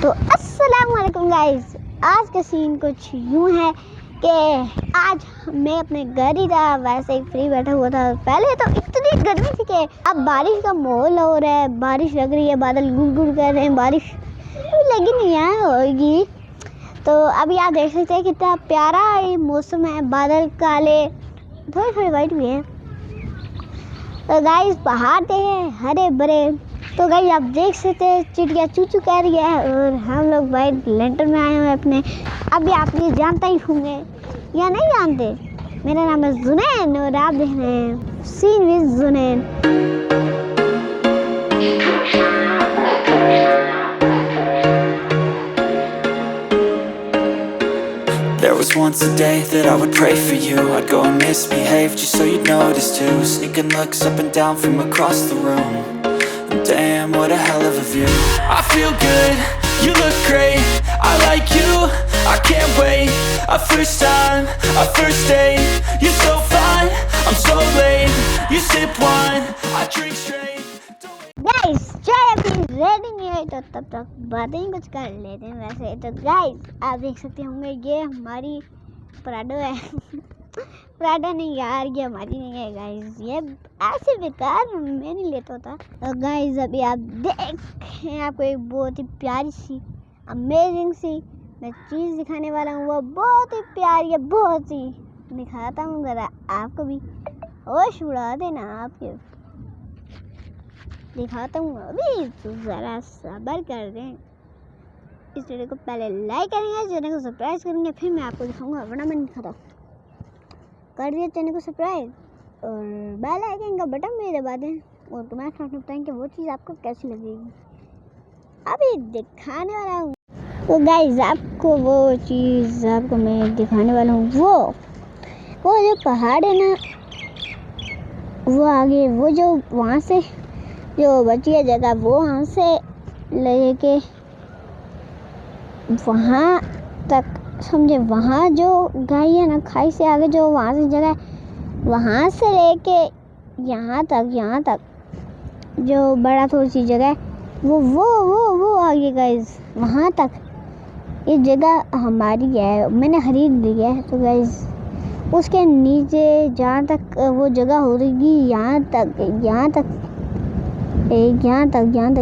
तो अस्सलाम वालेकुम गाइस, आज का सीन कुछ यूँ है कि आज मैं अपने घर ही था, वैसे ही फ्री बैठा हुआ था। पहले तो इतनी गर्मी थी कि अब बारिश का माहौल हो रहा है, बारिश लग रही है, बादल गुड़ गुड़ कर रहे हैं, बारिश लगी नहीं है होगी। तो अभी आप देख सकते हैं कितना प्यारा ये मौसम है, बादल काले थोड़े थोड़े वाइट भी हैं। तो गाइस पहाड़ देखें हरे भरे। तो गाइस आप देख सकते हैं चिड़िया चूचू कर रही है और हम लोग वाइट लैंटर्न में आए हुए हैं अपने। अभी आप ये जानते ही होंगे या नहीं जानते, मेरा नाम है जुनैन और आप देख रहे हैं scene with Junain. There was once a day that I would pray for you. I'd go and misbehave just so you'd notice too. Sneaking looks up and down from across the room. And damn, what a hell of a view. I feel good, you look great, I like you, I can't wait. A first time, a first date. You're so fine, I'm so late. You sip wine, I drink straight. Guys चाय अभी ready नहीं है तो तब तक बातें ही कुछ कर लेते हैं। वैसे तो गाइस आप देख सकते होंगे ये हमारी प्राडो है प्राडो नहीं यार, ये हमारी नहीं है गाइस, ये ऐसे बेकार मैं नहीं लेता होता। तो गाइस अभी आप देखें, आपको एक बहुत ही प्यारी सी अमेजिंग सी मैं चीज़ दिखाने वाला हूँ। वो बहुत ही प्यारी है, बहुत ही दिखाता हूँ, ज़रा आपको भी होश उड़ा देना आपके दिखाता हूँ अभी, तो ज़रा सब्र कर दें। इस वीडियो को पहले लाइक करेंगे, चैनल को सब्सक्राइब करेंगे, फिर मैं आपको दिखाऊंगा, वरना मैं नहीं दिखाता। कर दिया चैनल को सब्सक्राइब और बेल आइकन का बटन भी दबा दें और तुम्हारे साथ बताएं कि वो चीज़ आपको कैसी लगेगी। अभी दिखाने वाला हूँ। तो गाइस आपको वो चीज़ आपको मैं दिखाने वाला हूँ, वो जो पहाड़ है ना, वो आगे वो जो वहाँ से जो बची है जगह, वो वहाँ से लेके वहाँ तक समझे, वहाँ जो गाय है ना, खाई से आगे जो वहाँ से जगह, वहाँ से लेके यहाँ तक जो बड़ा थोड़ी सी जगह है, वो आगे गाइस वहाँ तक ये जगह हमारी है, मैंने खरीद ली है। तो गाइस उसके नीचे जहाँ तक वो जगह हो रही, यहाँ तक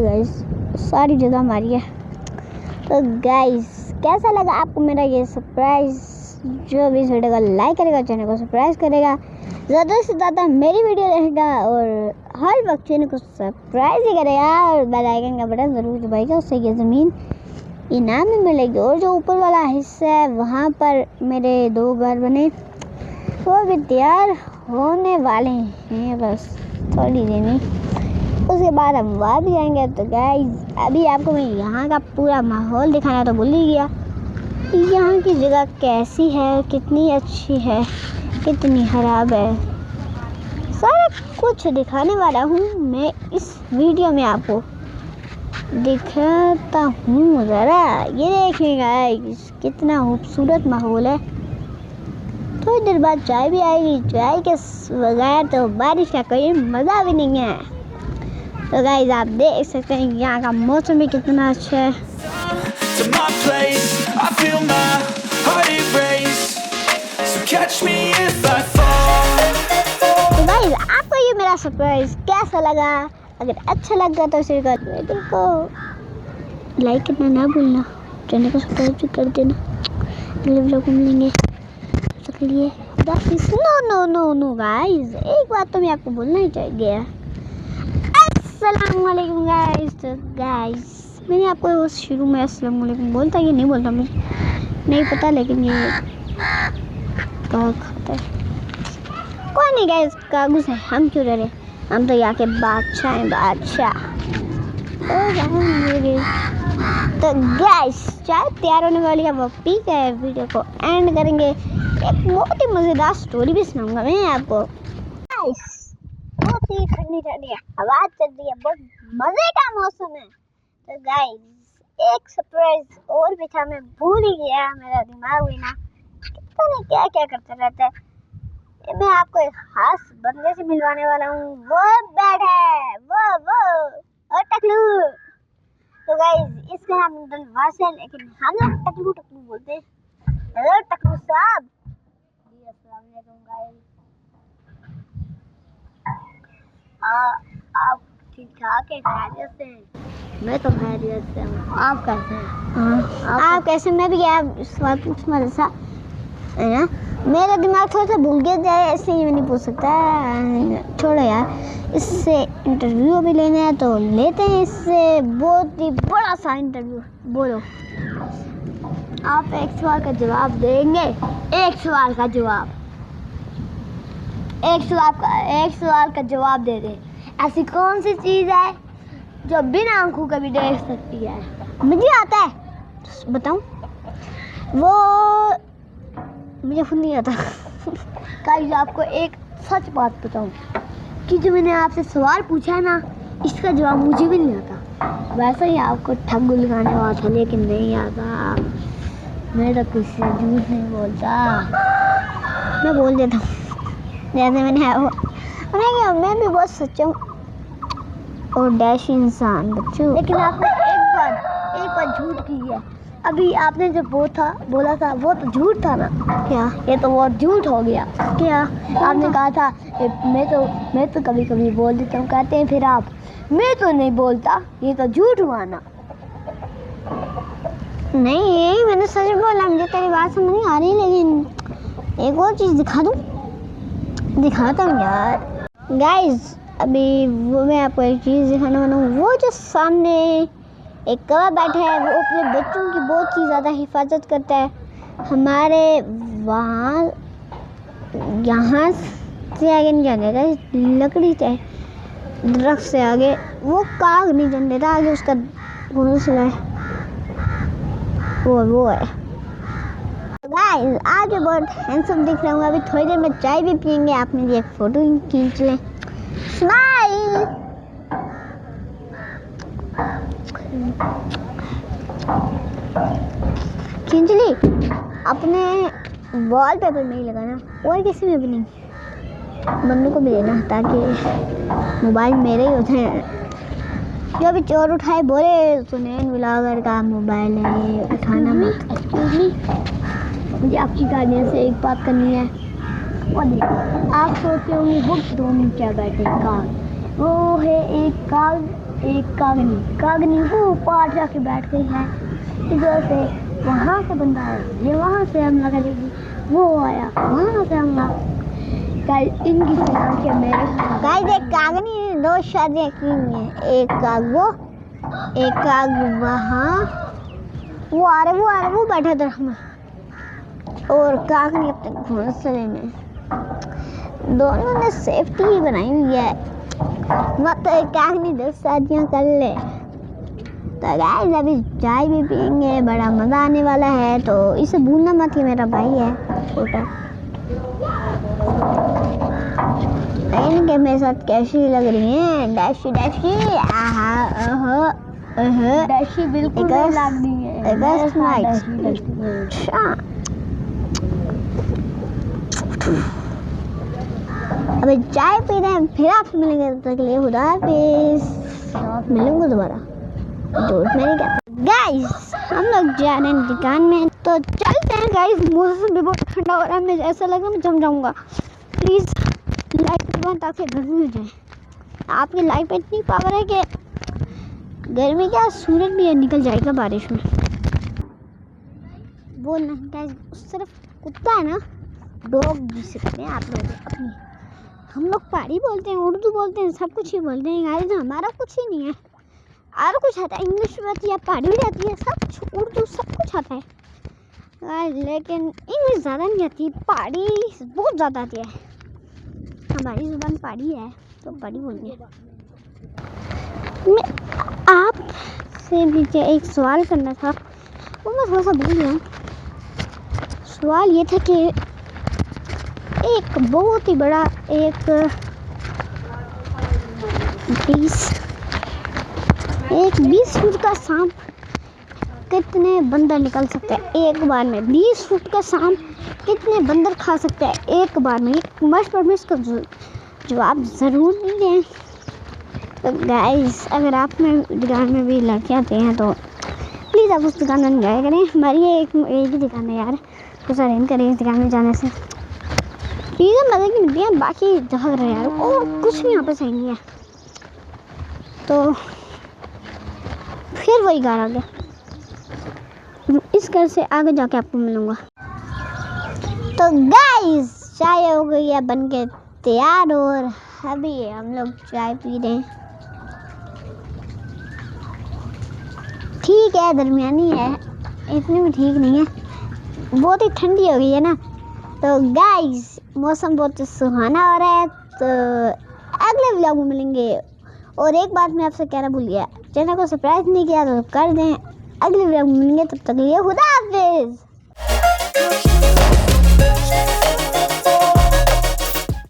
गाइस सारी जगह हमारी है। तो गाइस कैसा लगा आपको मेरा ये सरप्राइज? जो भी इस वीडियो को लाइक करेगा, चैनल को सब्सक्राइब करेगा, ज़्यादा से ज़्यादा मेरी वीडियो रहेगा और हर वक्त चैनल को सब्सक्राइब ही करेगा और बेल आइकन का बटन ज़रूर दबाएगा, उससे ये ज़मीन इनाम में मिलेगी। और जो ऊपर वाला हिस्सा है वहाँ पर मेरे 2 घर बने, वो भी तैयार होने वाले हैं बस थोड़ी देर में, उसके बाद हम वहाँ भी जाएंगे। तो गाइस अभी आपको मैं यहाँ का पूरा माहौल दिखाना तो भूल ही गया, यहाँ की जगह कैसी है, कितनी अच्छी है, कितनी खराब है, सारा कुछ दिखाने वाला हूँ मैं इस वीडियो में, आपको दिखाता हूँ। ज़रा ये देखिए गाइस कितना खूबसूरत माहौल है। थोड़ी देर बाद चाय भी आएगी, चाय के बगैर तो बारिश का कोई मज़ा भी नहीं है। तो गाइस आप देख सकते हैं यहाँ का मौसम भी कितना अच्छा है। तो गाइस आपको ये मेरा सरप्राइज कैसा लगा? अगर अच्छा लगा तो इस वीडियो को लाइक करना ना भूलना, चैनल को सब्सक्राइब भी कर देना। अगले वीडियो को मिलेंगे उसके लिए नो गाइस, एक बात तो मैं आपको बोलना ही चाहिए। अस्सलाम वालेकुम गाइस। तो गाइस मैंने आपको वो शुरू में अस्सलाम वालेकुम बोलता कि नहीं बोलता मुझे नहीं पता, लेकिन ये कहाँ खाता है कोई नहीं गाइस, कागज़ है, हम क्यों डरे, हम तो यहाँ के बादशाह हैं, बादशाह। तो गाइस चाय तैयार होने वाली है, वो पी के वीडियो को एंड करेंगे। एक बहुत ही मज़ेदार स्टोरी भी सुनाऊंगा मैं आपको। गाइस बहुत ही ठंडी हवा चल रही है, बहुत मज़े का मौसम है। तो गाइस एक सरप्राइज और भी था, मैं भूल ही गया, मेरा दिमाग भी ना पता नहीं क्या करता रहता है। मैं आपको एक खास बंदे से मिलवाने वाला हूँ, वो बैठा है, वो टकलू तो गाइस इसका नाम धनवास है, लेकिन हम लोग टकलू टकलू बोलते हैं। हेलो टकलू साहब जी, अस्सलाम वालेकुम गाइस। आप ठीक ठाक है? खैरियत से हैं? मैं तो खैरियत से हूँ, आप कैसे हैं? आप कैसे? मैं भी यार सवाल पूछना सा है ना, मेरा दिमाग थोड़ा सा भूल गया जाए, ऐसे ही नहीं पूछ सकता। छोड़ो यार, इससे इंटरव्यू भी लेना है तो लेते हैं, इससे बहुत ही बड़ा सा इंटरव्यू। बोलो, आप एक सवाल का जवाब देंगे? एक सवाल का जवाब, एक सवाल का जवाब दे दे। ऐसी कौन सी चीज़ है जो बिना आंखों के भी देख सकती है? मुझे आता है, बताऊं? वो मुझे खुद नहीं आता। गाइस आपको एक सच बात बताऊं कि जो मैंने आपसे सवाल पूछा है ना, इसका जवाब मुझे भी नहीं आता। वैसे ही आपको ठग लगाने वाला था, लेकिन नहीं आता। मैं तो किसी से झूठ नहीं बोलता, मैं बोल देता हूँ जैसे मैंने है वो। मैं भी बहुत सच्चा हूँ और डैश इंसान बच्चों। लेकिन आपने एक बार झूठ की है। अभी आपने जो बोला था वो तो झूठ था ना? क्या? ये तो बहुत झूठ हो गया। क्या? आपने कहा था मैं तो कभी कभी बोल देता हूँ, कहते हैं फिर आप मैं तो नहीं बोलता, ये तो झूठ हुआ ना? नहीं, मैंने सच बोला। मुझे तेरी बात समझ नहीं आ रही, लेकिन एक और चीज़ दिखाता हूँ यार। गाइस अभी वो मैं आपको एक चीज़ दिखाने वाला हूँ। वो जो सामने एक कौवा बैठा है, वो अपने बच्चों की बहुत ही ज़्यादा हिफाजत करता है। हमारे यहाँ से आगे नहीं जाने देता, लकड़ी से दरख्त से आगे वो काग नहीं जाने देता, आगे उसका घोंसला है। वो है। गाइस आज बहुत हैंडसम दिख रहा हूँ। अभी थोड़ी देर में चाय भी पियेंगे, आप मेरी एक फ़ोटो खींच लें। स्माइल। खींच ली? अपने वॉलपेपर में ही लगाना और किसी में भी नहीं, मम्मी को भी देना, ताकि मोबाइल मेरे ही होते हैं। जो भी चोर उठाए बोले सुनैन ब्लॉगर का मोबाइल है, उठाना मत। मुझे आपकी गाड़ियों से एक बात करनी है। और देखो, आप सोचते होंगे वो दोनों क्या बैठे काग, वो है एक कागनी वो पार जाके बैठ गई है। इस वजह से वहाँ से बंदा है, ये वहाँ से हमला करेगी, वो आया वहाँ से हमला। इनकी के मेरे एक कागनी ने दो शादियाँ की हैं, एक काग वो, एक काग वहाँ, वो आ रहे वो बैठा था हमें, और कागनी अपने घोंसले में। दोनों ने सेफ्टी ही बनाई हुई है, मत कागनी 10 शादियाँ कर ले। तो गाइस अभी चाय भी पियेंगे, बड़ा मज़ा आने वाला है, तो इसे भूलना मत कि मेरा भाई है छोटा। इनके मेरे साथ कैसी लग रही हैं? डैशी डैशी बिल्कुल नहीं लग रही है। अभी चाय पी रहे हैं, फिर आपसे मिलेंगे, तब तक के लिए खुदा हाफिज़। मिलूंगा दोबारा, झूठ में नहीं कहता। गाइस हम लोग जा रहे हैं दुकान में, तो चलते हैं। गाइस मौसम भी बहुत ठंडा हो रहा है, मुझे ऐसा लग रहा है मैं जम जाऊंगा। प्लीज़ लाइट बंद ताकि गर्मी हो जाए। आपकी लाइट पे इतनी पावर है कि गर्मी क्या, सूरज भी निकल जाएगा बारिश में। वो नहीं गाइस, सिर्फ कुत्ता है ना, डॉग भी सकते हैं आप लोग अपनी। हम लोग पहाड़ी बोलते हैं, उर्दू बोलते हैं, सब कुछ ही बोलते हैं गाइस। हमारा कुछ ही नहीं है, और कुछ आता है, इंग्लिश भी आती है, पहाड़ी भी आती है, सब कुछ उर्दू सब कुछ आता है गाइस, लेकिन इंग्लिश ज़्यादा नहीं आती, पहाड़ी बहुत ज़्यादा आती है। हमारी ज़ुबान पहाड़ी है तो पहाड़ी बोलिए। मैं आपसे मुझे एक सवाल करना था, वो मैं थोड़ा सा भूल गया। सवाल ये था कि एक बहुत ही बड़ा एक 20 फुट का सांप कितने बंदर निकल सकते हैं एक बार में? 20 फुट का सांप कितने बंदर खा सकते हैं एक बार में? मस्ट पर इसका जवाब ज़रूर नहीं दें, तो गाइस अगर आप में दुकान में भी लड़कियाँ आते हैं तो प्लीज़ आप उस दुकान में जाया करें। हमारी एक ही दुकान है यार, कुछ अरेंज करें इस दुकान में जाने से। रीज़न लगे कि मिलती है, बाकी जगह रहे यार और कुछ भी यहाँ पे सही नहीं है। तो फिर वही घर आ गया, इस घर से आगे जाके आपको मिलूँगा। तो गाइस चाय हो गई है बन के तैयार और अभी हम लोग चाय पी रहे हैं। ठीक है, दरमियानी है, इतनी भी ठीक नहीं है, बहुत ही ठंडी हो गई है ना। तो गाइस मौसम बहुत सुहाना हो रहा है। तो अगले व्लॉग में मिलेंगे। और एक बात मैं आपसे कहना भूल गया, चैनल को सब्सक्राइब नहीं किया तो कर दें। अगले व्लॉग में मिलेंगे, तब तक के लिए खुदा हाफिज़।